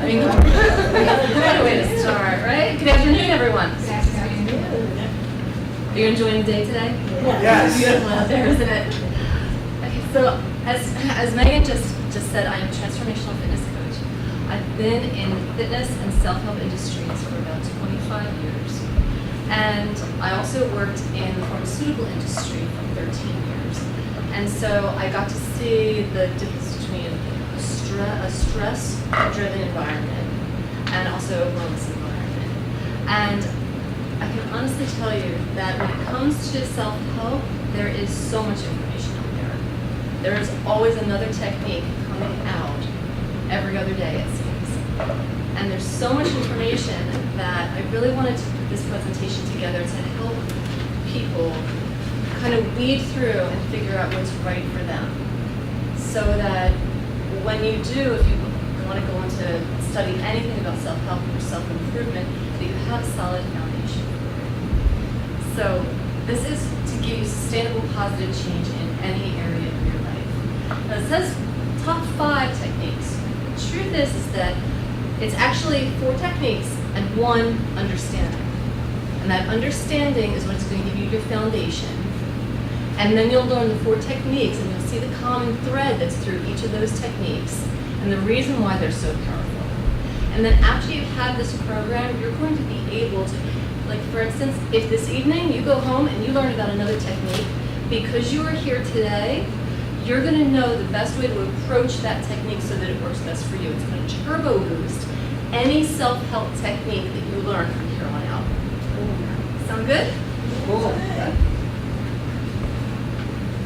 mean, what a way to start, right? Good afternoon, everyone. Good afternoon. Are you enjoying the day today? Yes. It's beautiful out there, isn't it? Okay, so as Megan just said, I am a transformational fitness coach. I've been in fitness and self-help industries for about 25 years. And I also worked in the pharmaceutical industry for 13 years. And so I got to see the difference between a stress-driven environment and also a wellness environment. And I can honestly tell you that when it comes to self-help, there is so much information out there. There is always another technique coming out every other day, it seems. And there's so much information that I really wanted to put this presentation together to help people kind of weed through and figure out what's right for them. So that when you do, if you want to go on to study anything about self-help or self-improvement, that you have a solid foundation. So this is to give you sustainable positive change in any area of your life. Now it says top 5 techniques. The truth is that it's actually 4 techniques and 1 understanding. And that understanding is what's going to give you your foundation. And then you'll learn the 4 techniques and you'll see the common thread that's through each of those techniques and the reason why they're so powerful. And then after you have this program, you're going to be able to, like for instance, if this evening you go home and you learn about another technique, because you are here today, you're going to know the best way to approach that technique so that it works best for you. It's going to turbo boost any self-help technique that you learn from here on out. Sound good? Cool.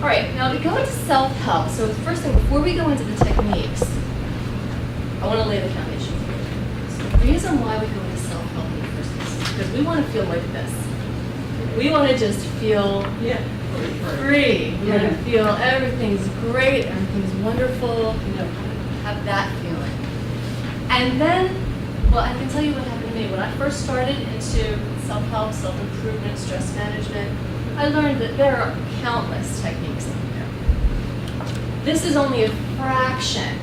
All right, now to go into self-help, so the first thing, before we go into the techniques, I want to lay the foundation for you. So the reason why we go into self-help in the first place is because we want to feel like this. We want to just feel free. We want to feel everything's great, everything's wonderful, have that feeling. And then, well, I can tell you what happened to me. When I first started into self-help, self-improvement, stress management, I learned that there are countless techniques out there. This is only a fraction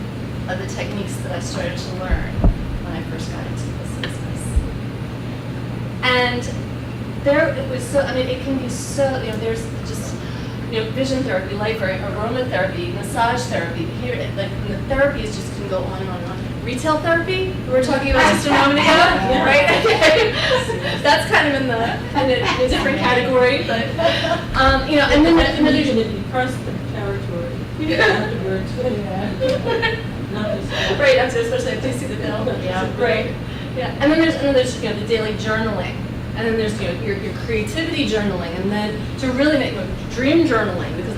of the techniques that I started to learn when I first got into this business. And there it was so, I mean, it can be so, there's just, vision therapy, light therapy, aromatherapy, massage therapy, here, like the therapies just can go on and on and on. Retail therapy, we were talking about just a moment ago, right? Okay. That's kind of in a different category, but, and then there's personal territory. Afterwards. Right, after, especially if they see the bill. Yeah. Right. Yeah. And then there's the daily journaling. And then there's your creativity journaling, and then to really make dream journaling, because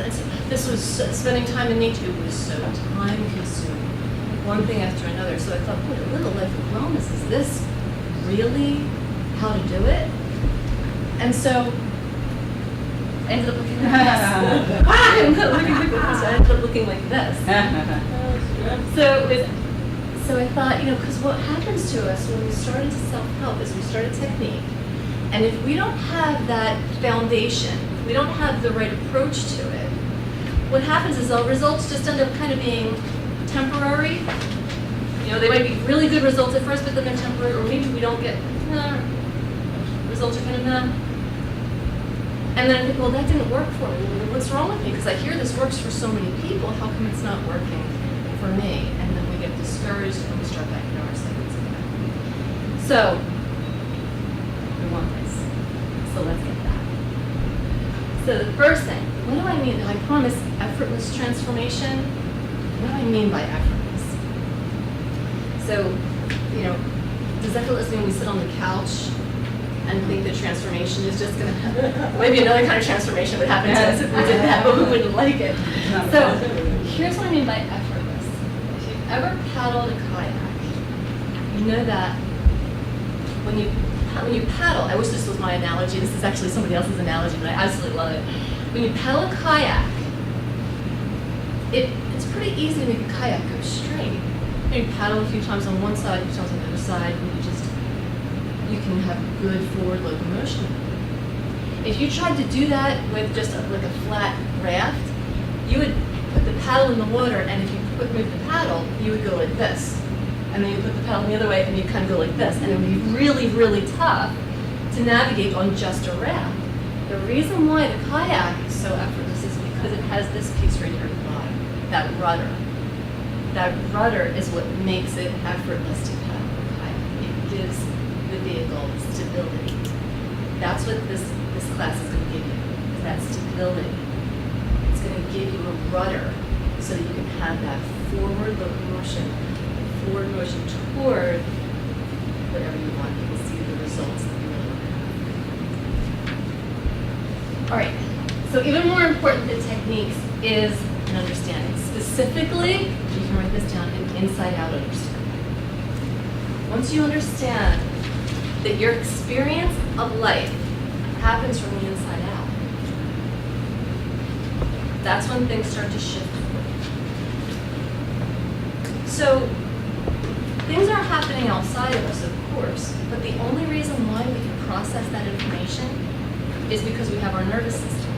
this was spending time in nature. It was so time consuming, one thing after another. So I thought, boy, a little life of wellness, is this really how to do it? And so I ended up looking like this. I ended up looking like this. So I thought, because what happens to us when we start into self-help is we start a technique. And if we don't have that foundation, if we don't have the right approach to it, what happens is our results just end up kind of being temporary. They might be really good results at first, but then they're temporary, or maybe we don't get, results are kind of nah. And then I think, well, that didn't work for me. What's wrong with me? Because I hear this works for so many people, how come it's not working for me? And then we get discouraged and we start back in our cycles again. So, we want this. So let's get that. So the first thing, what do I mean? I promise effortless transformation. What do I mean by effortless? So, does effortless mean we sit on the couch and think that transformation is just going to happen? Maybe another kind of transformation would happen to us if we did that, but we wouldn't like it. So here's what I mean by effortless. If you've ever paddled a kayak, you know that when you paddle, I wish this was my analogy, this is actually somebody else's analogy, but I absolutely love it. When you paddle a kayak, it's pretty easy to make a kayak go straight. You paddle a few times on one side, a few times on the other side, and you can have good forward locomotion. If you tried to do that with just like a flat raft, you would put the paddle in the water, and if you move the paddle, you would go like this. and then you put the pedal the other way, and you kind of go like this, and it would be really, really tough to navigate on just a ramp. The reason why the kayak is so effortless is because it has this piece right here at the bottom, that rudder. That rudder is what makes it effortless to paddle a kayak. It gives the vehicle stability. That's what this class is going to give you, is that stability. It's going to give you a rudder so that you can have that forward locomotion, forward motion toward whatever you want. You can see the results that you really want to have. All right, so even more important than techniques is an understanding. Specifically, you can write this down, an inside-out understanding. Once you understand that your experience of life happens from the inside out, that's when things start to shift. So things are happening outside of us, of course, but the only reason why we can process that information is because we have our nervous system.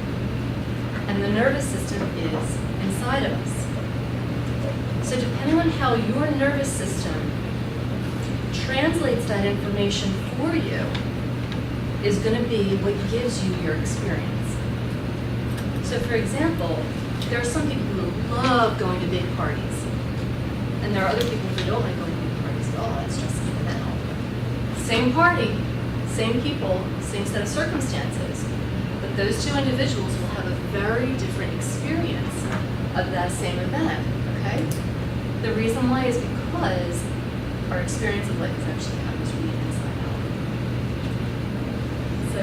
And the nervous system is inside of us. So depending on how your nervous system translates that information for you is going to be what gives you your experience. So for example, there are some people who love going to big parties. And there are other people who don't like going to big parties at all. It stresses them out. Same party, same people, same set of circumstances. But those two individuals will have a very different experience of that same event, okay? The reason why is because our experience of life is actually happens from the inside out. So,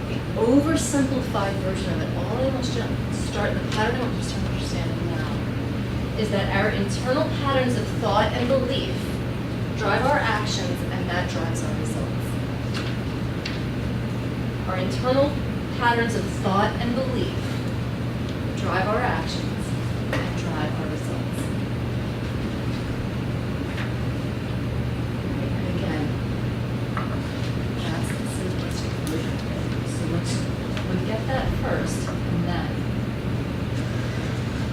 the oversimplified version of it, all I want you to start, the pattern I want you to start understanding now, is that our internal patterns of thought and belief drive our actions, and that drives our results. Our internal patterns of thought and belief drive our actions and drive our results. And again, that's the simplistic version. So we get that first, and then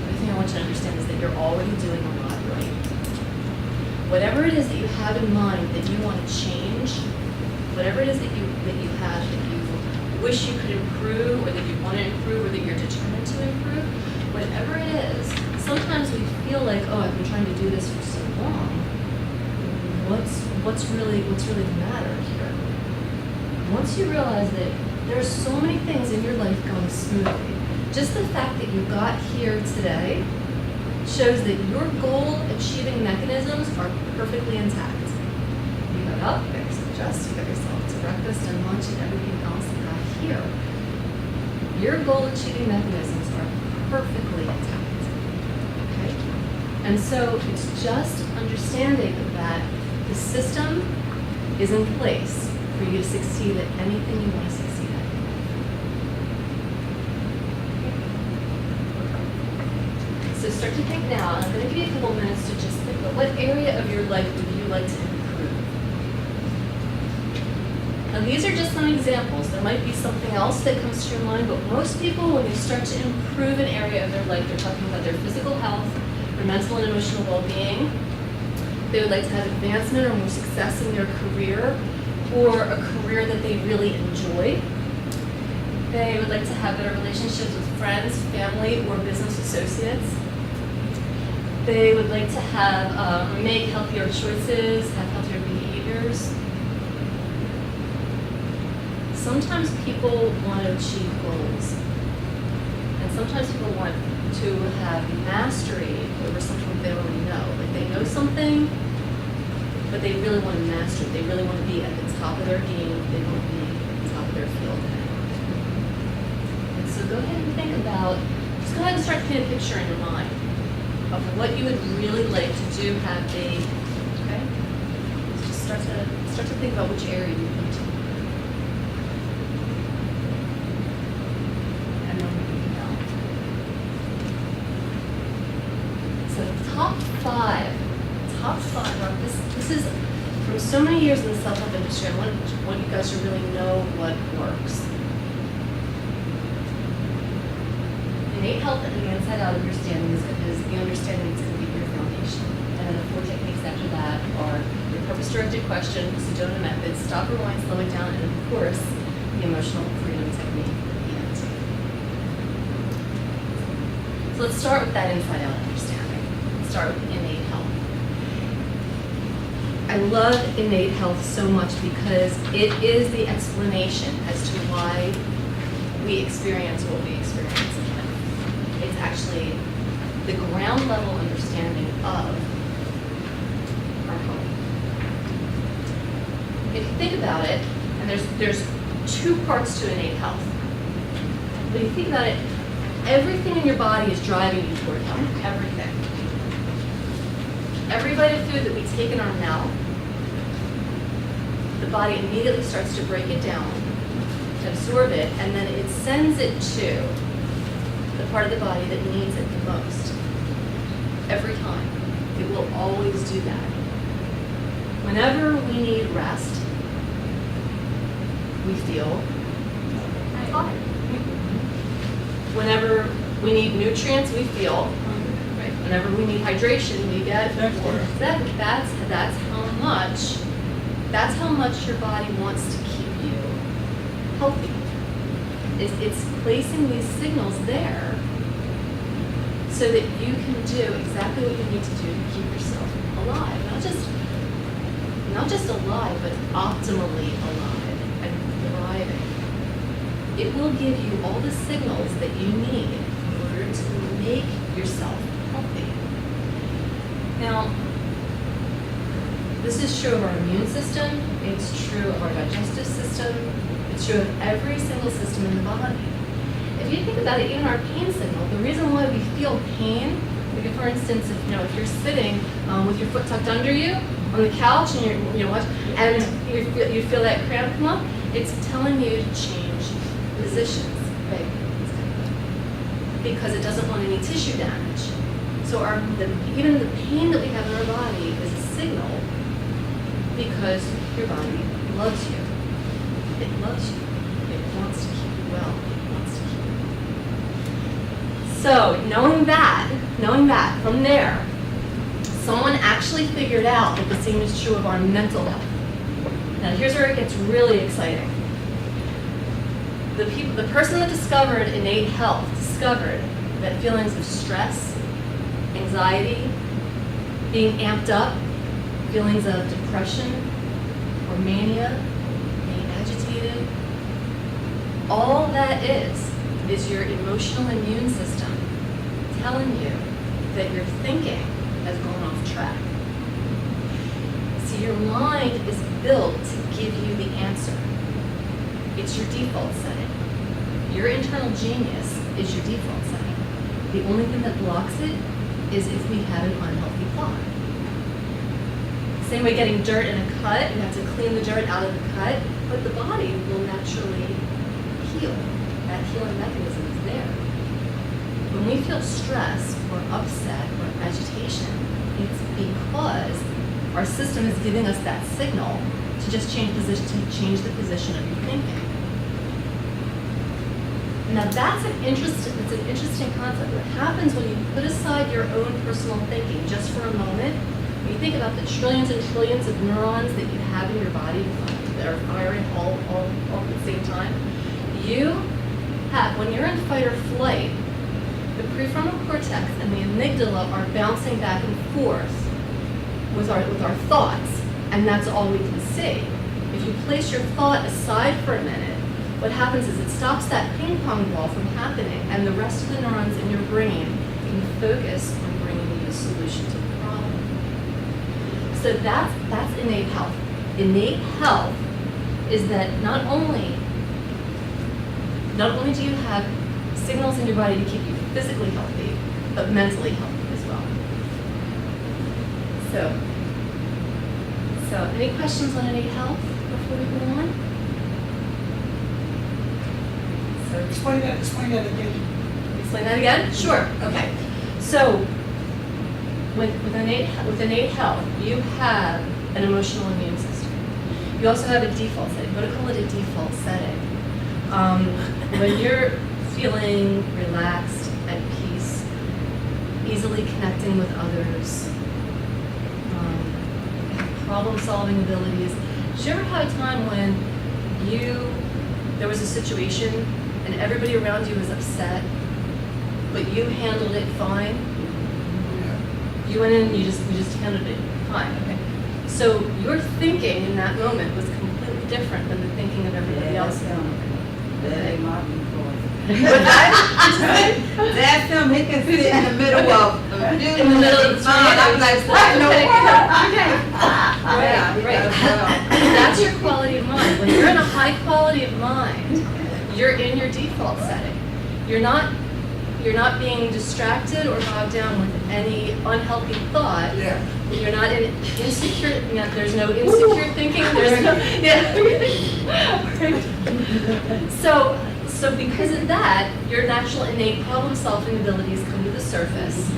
the thing I want you to understand is that you're already doing a lot right. Whatever it is that you have in mind that you want to change, whatever it is that you have that you wish you could improve, or that you want to improve, or that you're determined to improve, whatever it is, sometimes we feel like, oh, I've been trying to do this for so long. What's really the matter here? Once you realize that there's so many things in your life going smoothly, just the fact that you got here today shows that your goal-achieving mechanisms are perfectly intact. You got up, you got yourself dressed, you got yourself to breakfast and lunch and everything else that got here. Your goal-achieving mechanisms are perfectly intact. Okay? And so it's just understanding that the system is in place for you to succeed at anything you want to succeed at. So start to think now, and I'm going to give you a couple minutes to just think about what area of your life would you like to improve. Now these are just some examples. There might be something else that comes to your mind, but most people, when they start to improve an area of their life, they're talking about their physical health, their mental and emotional well-being. They would like to have advancement or more success in their career, or a career that they really enjoy. They would like to have better relationships with friends, family, or business associates. They would like to have make healthier choices, have healthier behaviors. Sometimes people want to achieve goals, and sometimes people want to have mastery over something they already know. Like they know something, but they really want to master it. They really want to be at the top of their game. They want to be at the top of their field. And so go ahead and think about, just go ahead and start to paint a picture in your mind of what you would really like to do, have be, okay? Just start to think about which area you want to. And then we can go. So top five, this is from so many years in the self-help industry. I want you guys to really know what works. Innate health and the inside-out understanding is the understanding that's going to be your foundation. And then the 4 techniques after purpose-directed question, Sedona method, stop, rewind, slow it down, and of course, the emotional freedom technique, EFT. So let's start with that inside-out understanding. Let's start with innate health. I love innate health so much because it is the explanation as to why we experience what we experience in life. It's actually the ground level understanding of our health. If you think about it, and there's two parts to innate health. When you think about it, everything in your body is driving you toward health. Everything. Every bite of food that we take in our mouth, the body immediately starts to break it down, absorb it, and then it sends it to the part of the body that needs it the most. Every time. It will always do that. Whenever we need rest, we feel tired. Whenever we need nutrients, we feel hungry. Right? Whenever we need hydration, we get water. Exactly. That's how much your body wants to keep you healthy. It's placing these signals there so that you can do exactly what you need to do to keep yourself alive. Not just alive, but optimally alive and thriving. It will give you all the signals that you need in order to make yourself healthy. Now, this is true of our immune system, it's true of our digestive system, it's true of every single system in the body. If you think about it, even our pain signal, the reason why we feel pain, like for instance, if you're sitting with your foot tucked under you on the couch and you watch, and you feel that cramp come up, it's telling you to change positions, right? Because it doesn't want any tissue damage. So even the pain that we have in our body is a signal because your body loves you. It loves you. It wants to keep you well. It wants to keep you. So knowing that, from there, someone actually figured out that the same is true of our mental health. Now here's where it gets really exciting. The person that discovered innate health discovered that feelings of stress, anxiety, being amped up, feelings of depression or mania, being agitated, all that is your emotional immune system telling you that your thinking has gone off track. See, your mind is built to give you the answer. It's your default setting. Your internal genius is your default setting. The only thing that blocks it is if we have an unhealthy thought. Same way getting dirt in a cut, you have to clean the dirt out of the cut, but the body will naturally heal. That healing mechanism is there. When we feel stress or upset or agitation, it's because our system is giving us that signal to just change the position of your thinking. Now that's an interesting concept. What happens when you put aside your own personal thinking just for a moment? When you think about the trillions and trillions of neurons that you have in your body that are firing all at the same time, when you're in fight or flight, the prefrontal cortex and the amygdala are bouncing back and forth with our thoughts, and that's all we can see. If you place your thought aside for a minute, what happens is it stops that ping pong ball from happening, and the rest of the neurons in your brain can focus on bringing you a solution to the problem. So that's innate health. Innate health is that not only do you have signals in your body to keep you physically healthy, but mentally healthy as well. So any questions on innate health before we go on? Explain that again. Explain that again? Sure. Okay. So with innate health, you have an emotional immune system. You also have a default setting. What do you call it? A default setting. When you're feeling relaxed, at peace, easily connecting with others, have problem-solving abilities. Did you ever have a time when there was a situation and everybody around you was upset, but you handled it fine? You went in and you just handled it fine, okay? So your thinking in that moment was completely different than the thinking of everybody else. That might be That's That's him, he can sit in the middle of. in the middle of the street. I'm like, what in the Okay, world? okay. Yeah, Right. That's your quality of mind. When you're in a high quality of mind, you're in your default setting. You're not being distracted or bogged down with any unhealthy thought. Yeah. You're not in insecure. There's no insecure thinking. There's no. Yeah. So because of that, your natural innate problem-solving abilities come to the surface,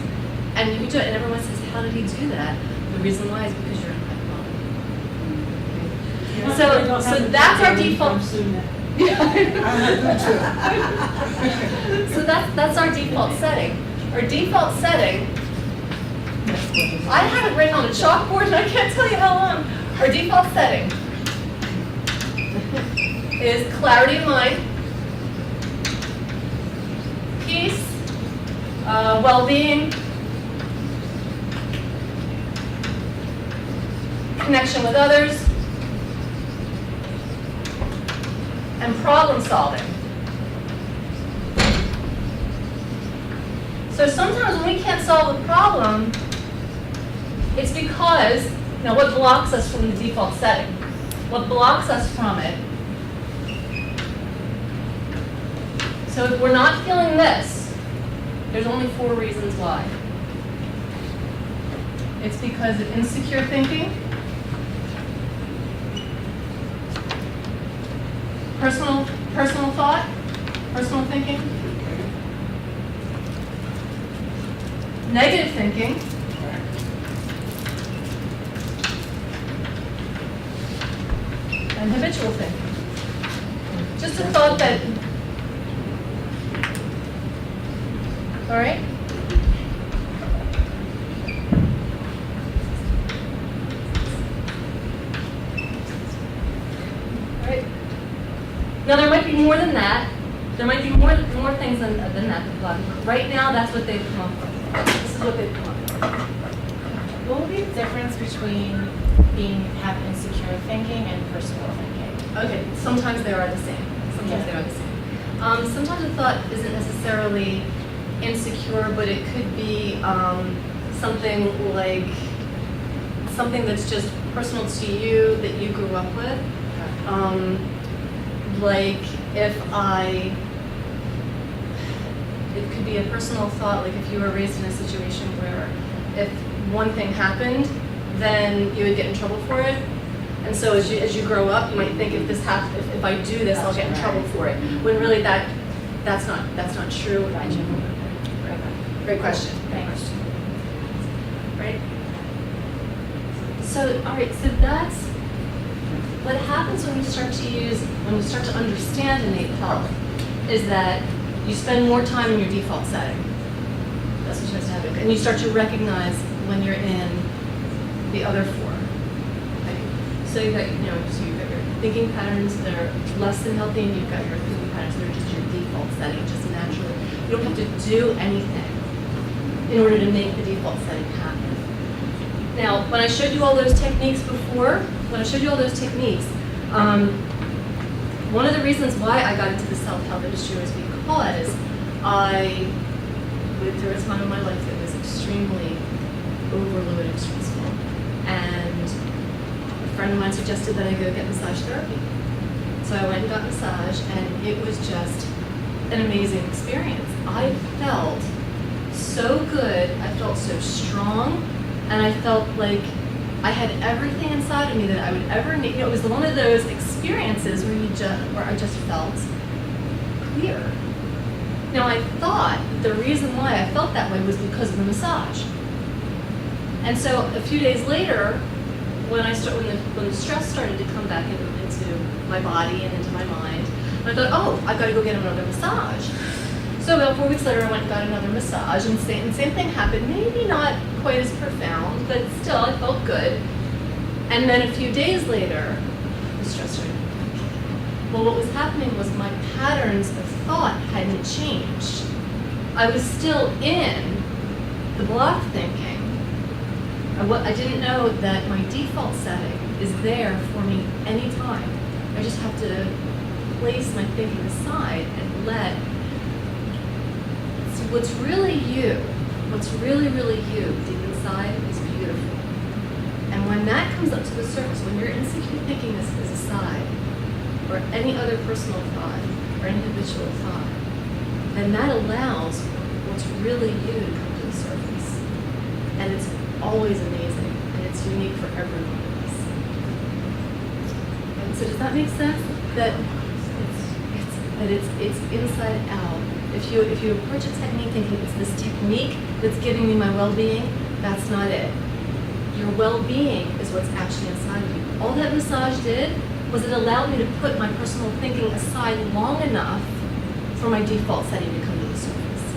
and you do it. And everyone says, "How did he do that?" The reason why is because you're in high quality. So that's our default. So that's our default setting. Our default setting. I have it written on a chalkboard, and I can't tell you how long. Our default setting is clarity of mind, peace, well-being, connection with others, and problem solving. So sometimes when we can't solve a problem, it's because, now what blocks us from the default setting? What blocks us from it? So if we're not feeling this, there's only 4 reasons why. It's because of insecure thinking, personal thought, personal thinking, negative thinking, and habitual thinking. Just a thought that, all right? All right. Now there might be more than that. There might be more things than that. Right now, that's what they've come up with. This is what they've come up with. What would be the difference between having insecure thinking and personal thinking? Okay, sometimes they are the same. Sometimes they are the same. Sometimes a thought isn't necessarily insecure, but it could be something like something that's just personal to you that you grew up with. Like it could be a personal thought, like if you were raised in a situation where if one thing happened, then you would get in trouble for it. And so as you grow up, you might think if if I do this, I'll get in trouble for it. When really that's not true. Great question. Thanks. Right? So, all right, so that's what happens when you start to understand innate health is that you spend more time in your default setting. That's what starts to happen. And you start to recognize when you're in the other 4. Okay? So you've got your thinking patterns that are less than healthy, and you've got your thinking patterns that are just your default setting, just naturally. You don't have to do anything in order to make the default setting happen. Now, when I showed you all those techniques before, one of the reasons why I got into the self-help industry was because I went through a time in my life that was extremely overloaded, stressful, and a friend of mine suggested that I go get massage therapy. So I went and got massage, and it was just an amazing experience. I felt so good, I felt so strong, and I felt like I had everything inside of me that I would ever need. It was one of those experiences where I just felt clear. Now I thought the reason why I felt that way was because of the massage. And so a few days later, when the stress started to come back into my body and into my mind, I thought, oh, I've got to go get another massage. So about 4 weeks later, I went and got another massage, and same thing happened. Maybe not quite as profound, but still, I felt good. And then a few days later, the stress started. Well, what was happening was my patterns of thought hadn't changed. I was still in the block thinking. I didn't know that my default setting is there for me anytime. I just have to place my thinking aside and let. So what's really you, what's really you deep inside is beautiful. And when that comes up to the surface, when your insecure thinking is aside, or any other personal thought, or any habitual thought, then that allows what's really you to come to the surface. And it's always amazing, and it's unique for every one of us. And so does that make sense? That it's inside out. If you approach a technique thinking it's this technique that's giving me my well-being, that's not it. Your well-being is what's actually inside of you. All that massage did was it allowed me to put my personal thinking aside long enough for my default setting to come to the surface.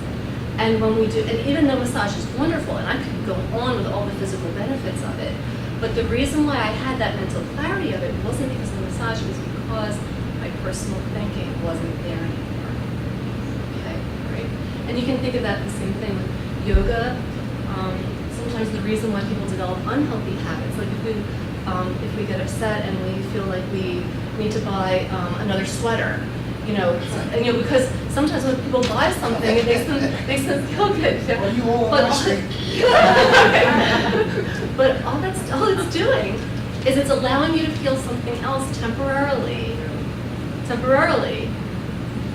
And when we do, and even though massage is wonderful, and I could go on with all the physical benefits of it, but the reason why I had that mental clarity of it wasn't because of the massage, it was because my personal thinking wasn't there anymore. Okay, great. And you can think of that the same thing with yoga. Sometimes the reason why people develop unhealthy habits, like if we get upset and we feel like we need to buy another sweater, because sometimes when people buy something, it makes them feel good. Well, you all on my screen. But all it's doing is it's allowing you to feel something else temporarily.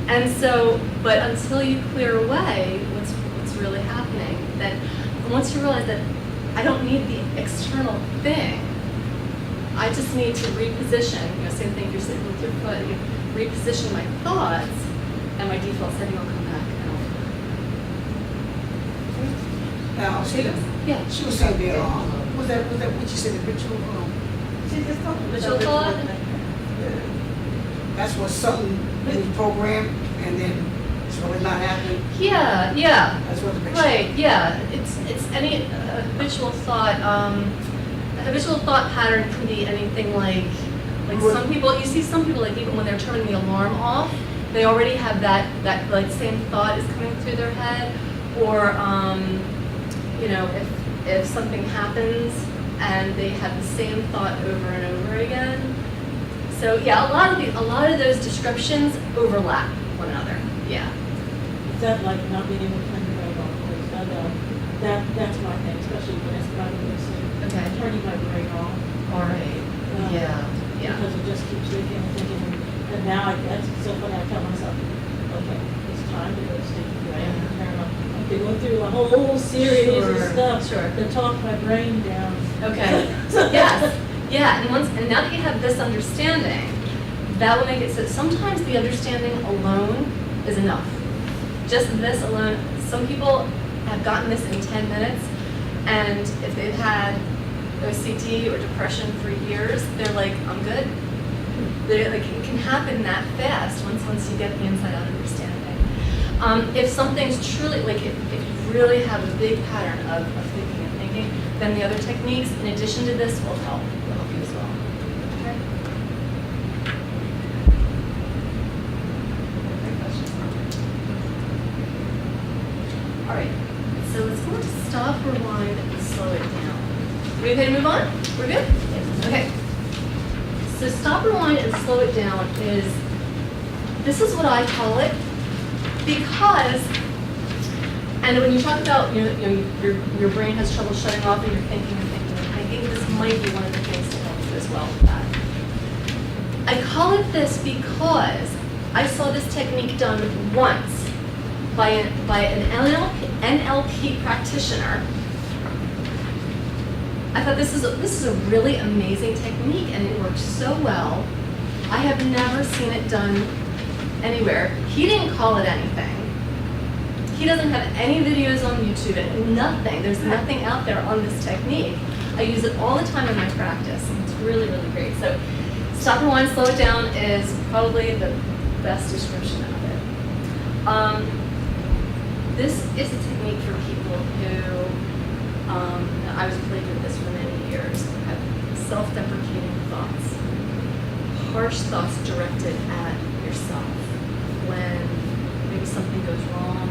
And so, but until you clear away what's really happening, then once you realize that I don't need the external thing, I just need to reposition, same thing you're sitting with your foot, you reposition my thoughts, and my default setting will come back. Now, Yeah. she was saying that, was that what you said, the ritual? She just told me. Visual thought? That's what something in the program, and then it's really not happening. Yeah. That's what the picture. Right, yeah. It's any habitual thought. A habitual thought pattern can be anything like some people, you see some people, like even when they're turning the alarm off, they already have that like same thought is coming through their head. Or, if something happens and they have the same thought over and over again. So yeah, a lot of those descriptions overlap one another. Yeah. Is that like not being able to turn your brain off? That's my thing, especially when it's driving me to sleep. Okay. Turning my brain off. All right. Yeah. Because it just keeps thinking and thinking. And now that's so funny, I tell myself, okay, it's time to go to sleep. I have to turn off. I'm going through a whole series of stuff to talk my brain down. Okay. Yes. Yeah. And now that you have this understanding, that will make it so sometimes the understanding alone is enough. Just this alone. Some people have gotten this in 10 minutes, and if they've had OCD or depression for years, they're like, I'm good. They're like, it can happen that fast once you get the inside out understanding. If something's truly, like if you really have a big pattern of thinking, then the other techniques, in addition to this, will help you as well. Okay? Great question. All right, so let's go to stop, rewind, and slow it down. We okay to move on? We're good? Yes. Okay. So stop, rewind, and slow it down this is what I call it, because, and when you talk about, your brain has trouble shutting off and you're thinking, I think this might be one of the things to help you as well with that. I call it this because I saw this technique done once by an NLP practitioner. I thought this is a really amazing technique, and it works so well. I have never seen it done anywhere. He didn't call it anything. He doesn't have any videos on YouTube and nothing. There's nothing out there on this technique. I use it all the time in my practice, and it's really, really great. So stop, rewind, slow it down is probably the best description of it. This is a technique for people who, I was plagued with this for many years, have self-doubt self-deprecating thoughts, harsh thoughts directed at yourself when maybe something goes wrong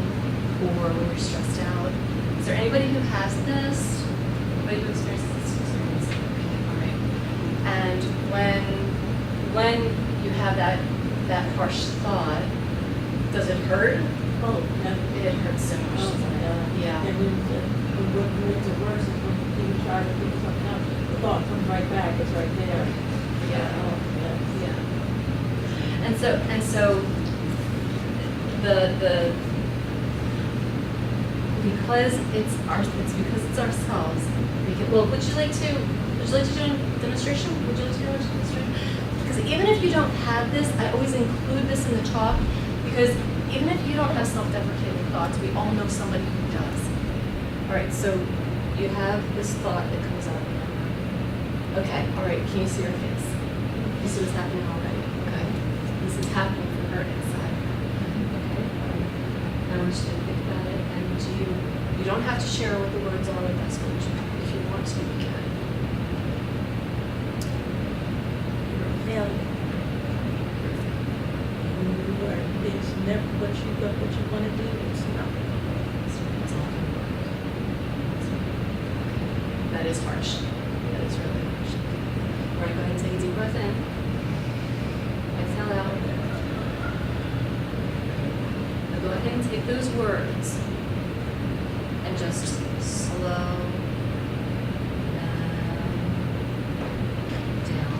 or when you're stressed out. Is there anybody who has this? Anybody who experiences this experience? Okay, all right. And when you have that harsh thought, does it hurt? Oh, yeah. It hurts so much. Oh, my God. Yeah. And what makes it worse is when you try to think something else, the thought comes right back, it's right there. Yeah. Oh, yeah. Yeah. And so the because it's ourselves. Well, would you like to do a demonstration? Would you like to do a demonstration? Because even if you don't have this, I always include this in the talk, because even if you don't have self-deprecating thoughts, we all know somebody who does. All right, so you have this thought that comes up. Okay, all right, can you see her face? You see what's happening already? Okay. This is happening for her inside. Okay, all right. Now I want you to think about it, and you don't have to share what the words are with us, but if you want to, you can. You're a failure. It's never what you want to do, it's not. It's all gonna work. That is harsh. That is really harsh. All right, go ahead and take a deep breath in. Exhale out. Now go ahead and take those words and just slow them down.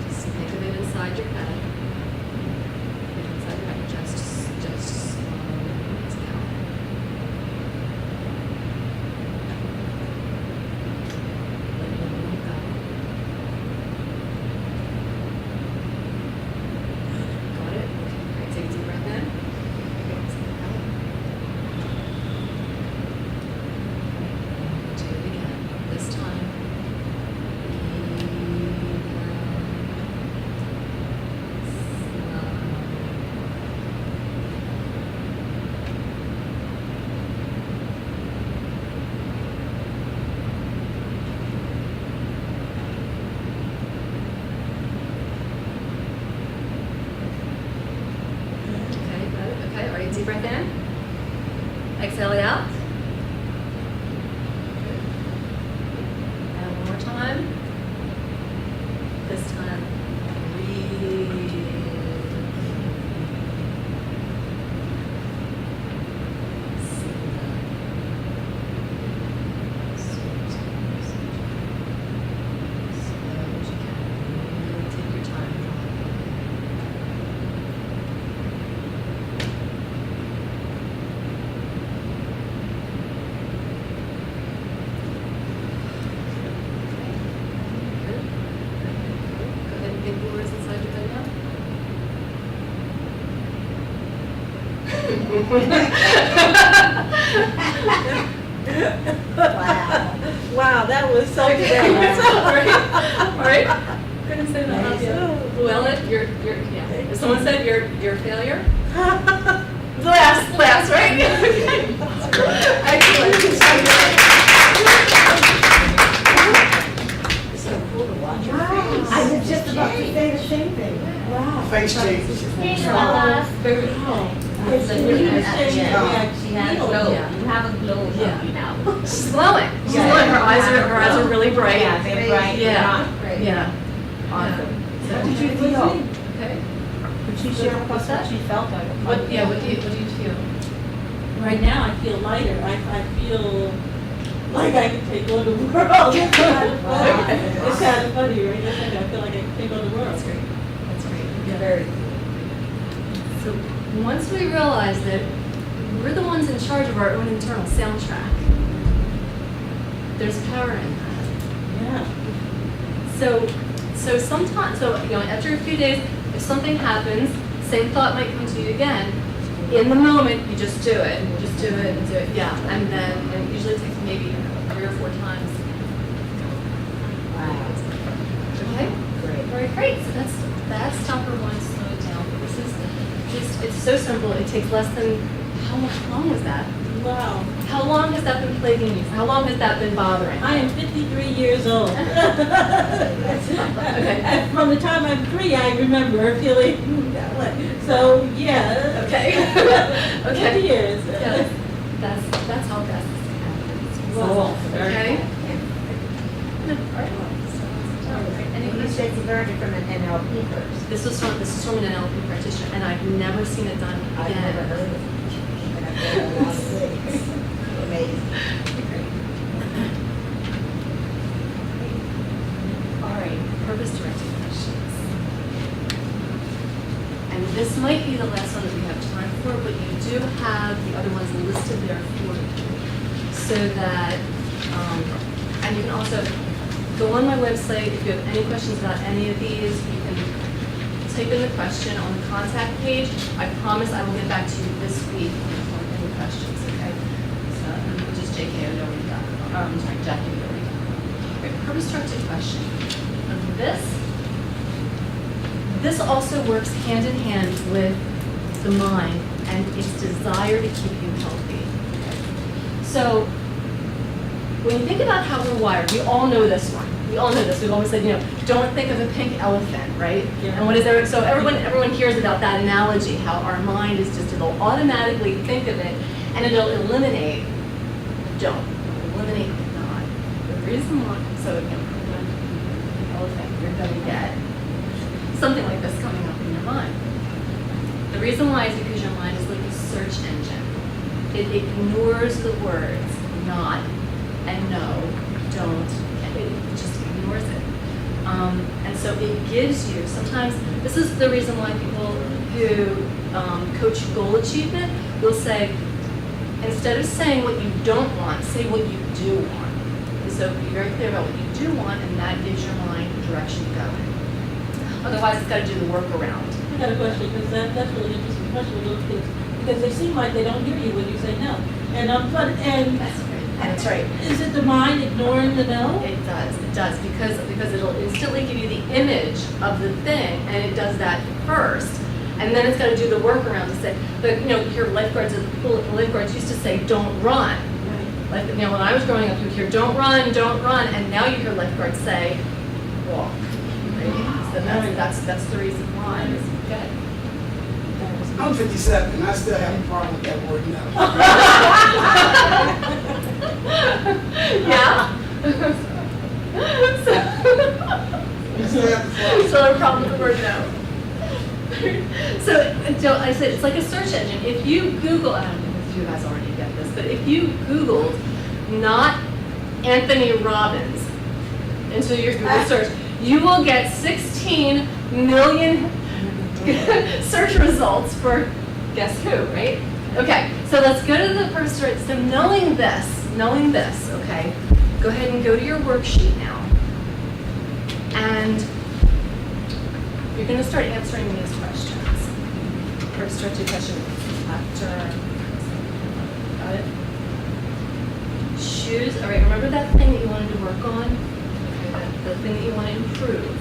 Just think of it inside your head. Inside your head. Just slow it down. Let it go. Got it? Okay, great. Take a deep breath in. Exhale out. Do it again. This time. Okay, good. Okay, all right, deep breath in. Exhale it out. And one more time. This time, breathe. Slow as you can. Really take your time. Good. Go ahead and think the words inside your head now. Wow, that was so Okay. good. All right. Couldn't say that. Well, yeah. If someone said you're a failure, last, right? Excellent. It's so cool to watch your Wow. face. I was just about to say the same thing. Wow. Face change. Wow. It's really Yeah. interesting. Yeah. She has a glow. Yeah. You have a glow Yeah. now. She's glowing. She's Yeah. glowing. Her eyes are really bright. Yeah, they're bright. Yeah. Great. Yeah. Awesome. What did you feel? Okay. Could she share with us what she felt on it? What do you feel? Right now, I feel lighter. I feel like I can take on the world. It's kind of funny. It's kind of funny, right? I feel like I can take on the world. That's great. That's great. Very. So once we realize that we're the ones in charge of our own internal soundtrack, there's power in that. Yeah. So sometimes, after a few days, if something happens, same thought might come to you again. In the moment, you just do it. Just do it and do it. Yeah. And then it usually takes maybe 3 or 4 times. Wow. Okay? Great. All right, great. So that's number 1, slow it down. This is just, it's so simple. It takes less than, how long was that? Wow. How long has that been plaguing you? How long has that been bothering? I am 53 years old. And from the time I'm 3, I remember feeling that way. So, yeah. Okay. 50 Okay. years. Yeah. That's how fast this happens. Wow. Okay? Any You questions? said you learned it from an NLP first. This is from an NLP practitioner, and I've never seen it done again. I've never heard of it. And I've done a lot of things. Amazing. All right, purpose-directed questions. And this might be the last one that we have time for, but you do have the other ones listed there for you. So that, and you can also go on my website. If you have any questions about any of these, you can type in the question on the contact page. I promise I will get back to you this week on any questions, okay? So, just JK, I already got it. I'm sorry, Jackie, we already got it. Okay, purpose-directed question. And this also works hand in hand with the mind and its desire to keep you healthy. Okay? So, when you think about how we're wired, we all know this one. We all know this. We've always said, don't think of a pink elephant, right? Yeah. And what is there? So everyone hears about that analogy, how our mind is just, it'll automatically think of it, and it'll eliminate don't. It'll eliminate not. The reason why, so, pink elephant, you're going to get something like this coming up in your mind. The reason why is because your mind is like a search engine. It ignores the words not and no, don't, it just ignores it. And so it gives you, sometimes, this is the reason why people who coach goal achievement will say, instead of saying what you don't want, say what you do want. And so be very clear about what you do want, and that gives your mind the direction to go in. Otherwise, it's got to do the workaround. I got a question, because that's really interesting question with little kids. Because they seem like they don't hear you when you say no. And That's right. is it the mind ignoring the no? It does, because it'll instantly give you the image of the thing, and it does that first, and then it's got to do the workaround to say, but your lifeguards at the pool, the lifeguards used to say, don't run. Like, when I was growing up, you'd hear, don't run, and now you hear lifeguards say, walk. Right? So that's the reason why. Good. I'm 57, and I still have a problem with that word no. Yeah? I still have the problem. So a problem with the word no. So I said it's like a search engine. If you Google, I don't know if you guys already get this, but if you Googled not Anthony Robbins into your Google search, you will get 16 million search results for guess who, right? Okay, so let's go to the first story. So knowing this, okay, go ahead and go to your worksheet now. And you're going to start answering these questions. First directed question after, got it? Choose, all right, remember that thing that you wanted to work on? Okay, the thing that you want to improve.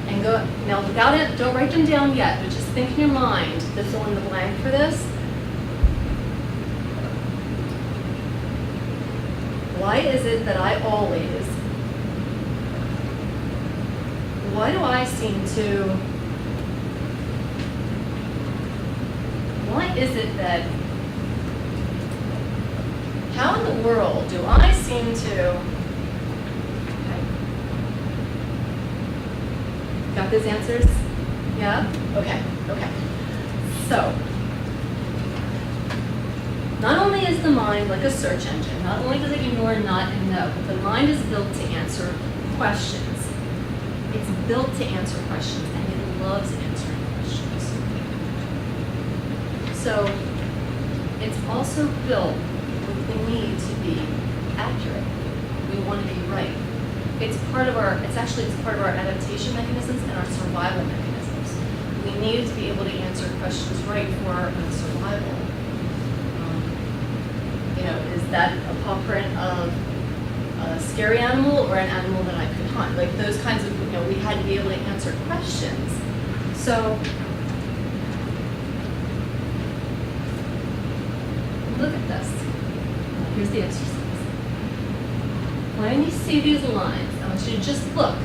And go, now without it, don't write them down yet, but just think in your mind, the fill in the blank for this. Why is it that why do I seem to, why is it that, how in the world do I seem to, got those answers? Yeah? Okay. So, not only is the mind like a search engine, not only does it ignore not and no, but the mind is built to answer questions. It's built to answer questions, and it loves answering questions. So, it's also built with the need to be accurate. We want to be right. It's part of our adaptation mechanisms and our survival mechanisms. We need to be able to answer questions right for our own survival. Is that a paw print of a scary animal or an animal that I could hunt? Like those kinds of, we had to be able to answer questions. So, look at this. here's the exercise. When you see these lines, I want you to just look,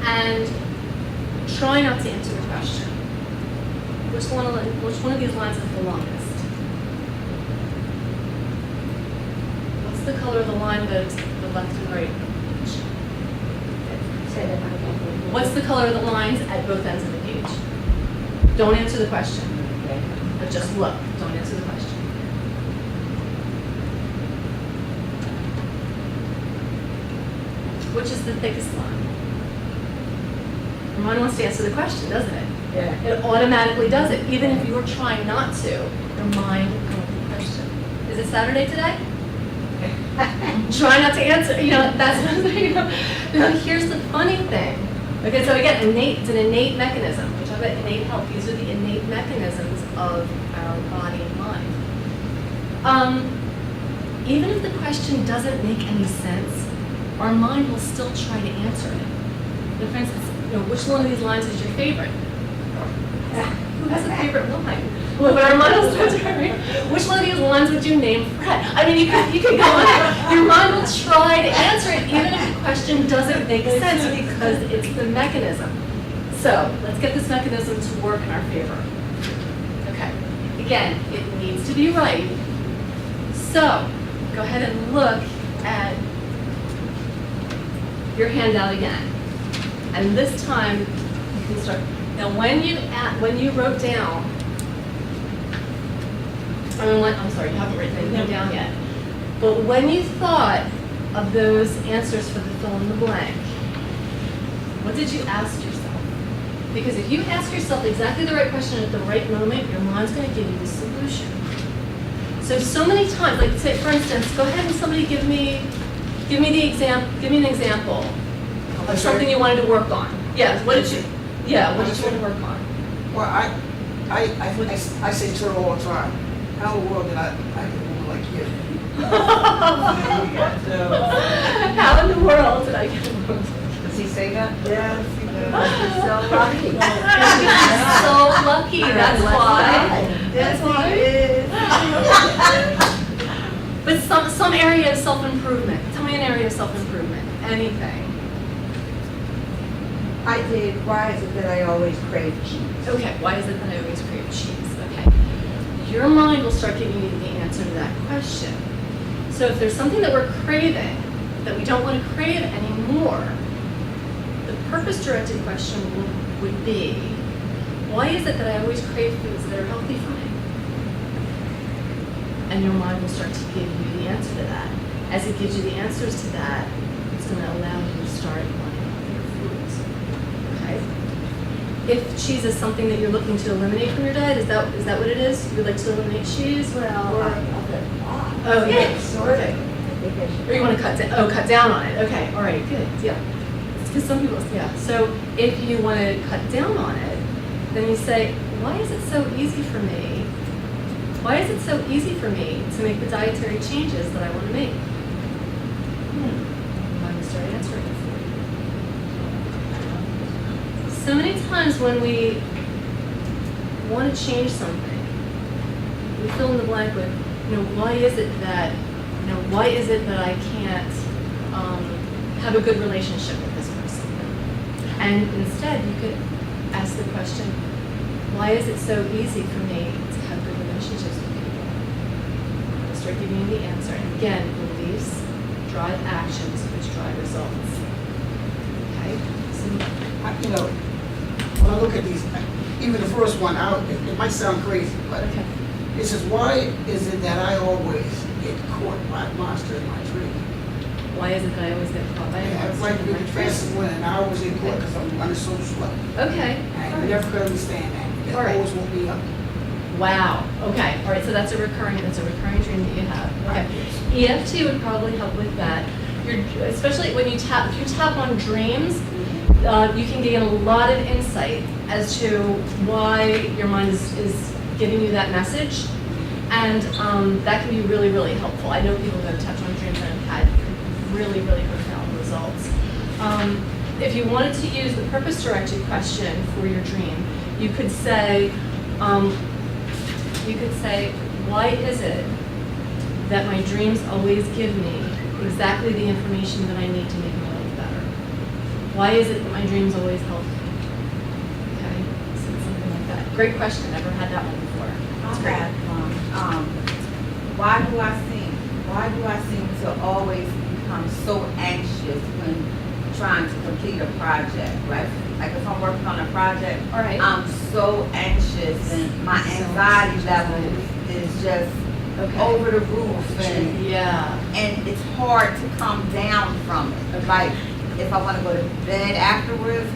and try not to answer the question. Which one of these lines is the longest? What's the color of the line that's the left and right? Say that again. What's the color of the lines at both ends of the page? Don't answer the question, but just look. Don't answer the question. Which is the thickest line? Your mind wants to answer the question, doesn't it? Yeah. It automatically does it, even if you were trying not to. Your mind will come up with the question. Is it Saturday today? Try not to answer. That's what I'm saying. Now, here's the funny thing. Okay, so again, it's an innate mechanism. We talk about innate health. These are the innate mechanisms of our body and mind. Even if the question doesn't make any sense, our mind will still try to answer it. For instance, which one of these lines is your favorite? Who has a favorite line? But our mind will start to which one of these lines would you name Fred? I mean, you can go on. Your mind will try to answer it even if the question doesn't make sense because it's the mechanism. So let's get this mechanism to work in our favor. Okay. Again, it needs to be right. So go ahead and look at your handout again. And this time you can start. Now when you wrote down, I'm sorry, you haven't written anything down yet. But when you thought of those answers for the fill in the blank, what did you ask yourself? Because if you ask yourself exactly the right question at the right moment, your mind's going to give you the solution. So many times, like say for instance, go ahead and somebody give me an example of something you wanted to work on. Yeah, what did you want to work on? Well, I say turtle all the time. How in the world did I can move like you? How in the world did I get moved? Does he say that? Yes, he does. So lucky. So lucky, that's why. Yes, he is. But some area of self-improvement. Tell me an area of self-improvement. Anything. I did. Why is it that I always crave cheese? Okay, why is it that I always crave cheese? Okay. Your mind will start giving you the answer to that question. So if there's something that we're craving that we don't want to crave anymore, the purpose-directed question would be, why is it that I always crave foods that are healthy for me? And your mind will start to give you the answer to that. As it gives you the answers to that, it's going to allow you to start wanting healthier foods. Okay? If cheese is something that you're looking to eliminate from your diet, is that what it is? You would like to eliminate cheese? Well, Or- I love it a lot. Oh, yeah. Sort Okay. of. I think I should. Or you want to cut down on it. Okay, all right, good, yeah. Because some people, yeah. So if you want to cut down on it, then you say, why is it so easy for me? Why is it so easy for me to make the dietary changes that I want to make? I'm going to start answering it for you. So many times when we want to change something, we fill in the blank with, why is it that I can't have a good relationship with this person? And instead, you could ask the question, why is it so easy for me to have good relationships with people? I'll start giving you the answer. And again, beliefs drive actions, which drive results. Okay? So, When I look at these, even the first one, it might sound crazy, but okay. it says, why is it that I always get caught by a monster in my dream? Why is it that I always get caught by a Yeah, it's monster like in with my the dreams? transformational, and I always get caught because I'm running so slow. Okay. I never could understand that. It All right. always woke me up. Wow. Okay. All right. So that's a recurring dream that you have. Okay. EFT would probably help with that. Especially when if you tap on dreams, you can gain a lot of insight as to why your mind is giving you that message, and that can be really, really helpful. I know people who have tapped on dreams and have had really, really profound results. If you wanted to use the purpose-directed question for your dream, you could say, why is it that my dreams always give me exactly the information that I need to make my life better? Why is it that my dreams always help me? Okay, so it's something like that. Great question, never had that one before. That's great. Why do I seem to always become so anxious when trying to complete a project, right? Like if I'm working on a project, All right. I'm so anxious and my anxiety level is just over the roof and it's hard to come down from it. Okay. Like if I want to go to bed afterwards,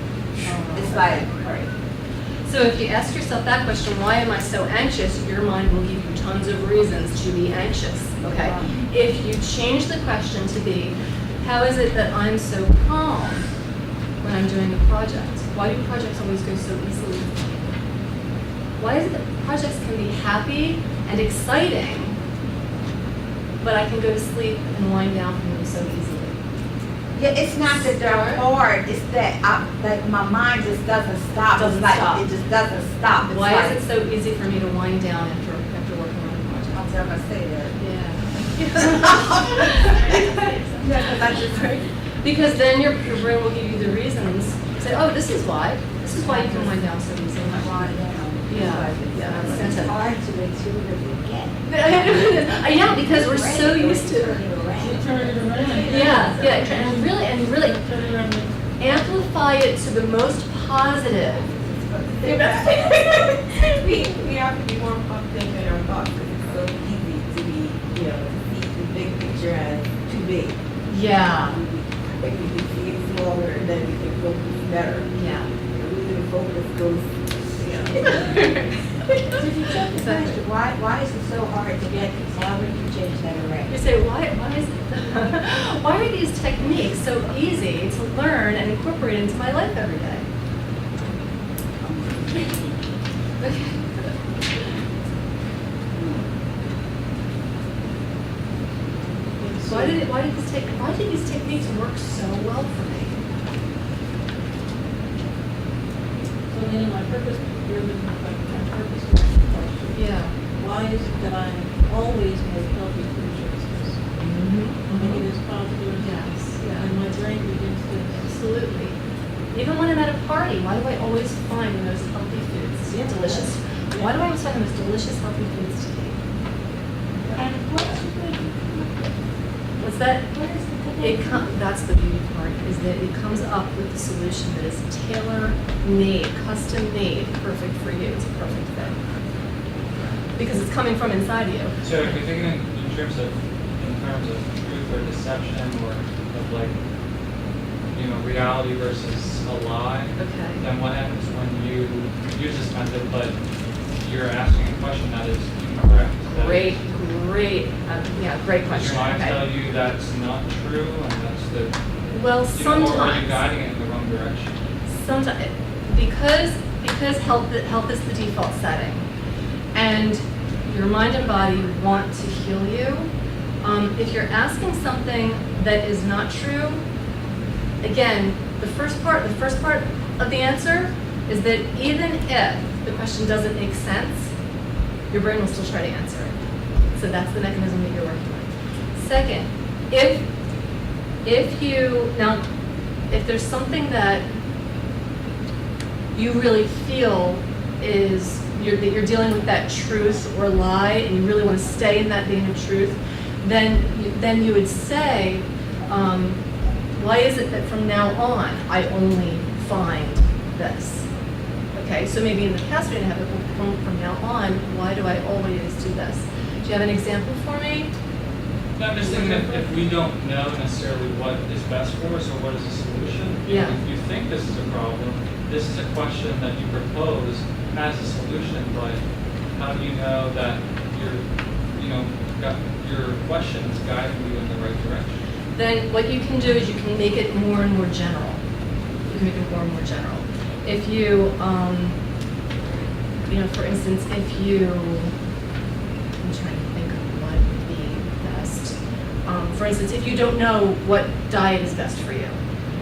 it's like, So if you ask yourself that question, why am I so anxious, your mind will give you tons of reasons to be anxious, okay? If you change the question to be, how is it that I'm so calm when I'm doing a project? Why do projects always go so easily? Why is it that projects can be happy and exciting, but I can go to sleep and wind down from them so easily? yeah, it's not that they're hard, it's that like my mind just doesn't stop. Doesn't It's like, stop. it just doesn't stop. It's Why like, is it so easy for me to wind down after working on a project? I'm never gonna say that. Yeah. Because then your brain will give you the reasons. Say, oh, this is why. This is why you can wind down so easily. Yeah, that's it. Hard to intuitively get. Yeah, because we're so used to. You turn it around. Yeah, and really Turn it around. amplify it to the most positive. We have to be more confident in our thoughts because it's so easy to be, to see the big picture as too big. Yeah, If we can see it smaller, then we can focus better. yeah. Losing focus goes, So if you check the question, why is it so hard to get these? How would you change that around? You say, why is it, why are these techniques so easy to learn and incorporate into my life every day? Why did these techniques work so well for me? So then my purpose-driven question. Yeah. Why is it that I always make healthy food choices? Making this positive. Yes, yeah. And my brain begins to. Absolutely. Even when I'm at a party, why do I always find the most healthy foods? Yeah. Delicious. Why do I always find the most delicious healthy foods to eat? And what's the What's that? what is the That's the beauty part, is that it comes up with a solution that is tailor-made, custom-made, perfect for you. It's a perfect fit. Because it's coming from inside of you. So if you're thinking in terms of truth or deception or of like, reality versus a lie, Okay. then what happens when you use this method but you're asking a question that is incorrect? That Great, is- great Does question. your mind Okay. tell you that's not true and that's the, Well, or are you sometimes. guiding it in the wrong direction? Sometimes, because health is the default setting, and your mind and body want to heal you. If you're asking something that is not true, again, the first part of the answer is that even if the question doesn't make sense, your brain will still try to answer it. So that's the mechanism that you're working with. Second, if there's something that you really feel that you're dealing with that truth or lie, and you really want to stay in that vein of truth, then you would say, why is it that from now on I only find this? Okay, so maybe in the past we didn't have it, but from now on, why do I always do this? Do you have an example for me? No, I'm just thinking that if we don't know necessarily what is best for us or what is the solution, Yeah. if you think this is a problem, this is a question that you propose as a solution, but how do you know that your question is guiding you in the right direction? Then what you can do is you can make it more and more general. You can make it more and more general. If you, for instance, I'm trying to think of what would be best. For instance, if you don't know what diet is best for you,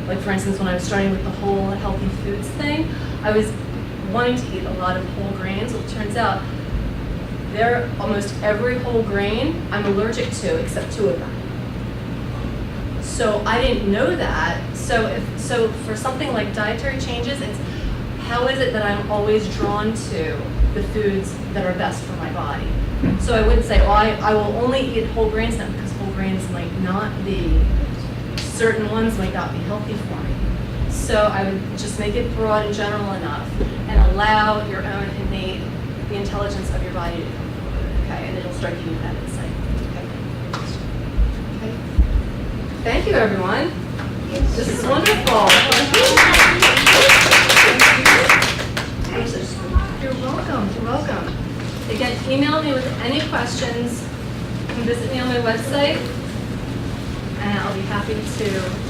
like for instance, when I was starting with the whole healthy foods thing, I was wanting to eat a lot of whole grains. Well, it turns out They're almost every whole grain I'm allergic to except 2 of them. So I didn't know that. So for something like dietary changes, it's how is it that I'm always drawn to the foods that are best for my body? So I wouldn't say, well, I will only eat whole grains now because whole grains might not be, certain ones might not be healthy for me. So I would just make it broad and general enough and allow your own innate, the intelligence of your body to come forward, okay? And it'll start giving you that insight, okay? Thank you, everyone. This is wonderful. You're welcome, you're welcome. Again, email me with any questions. You can visit me on my website, and I'll be happy to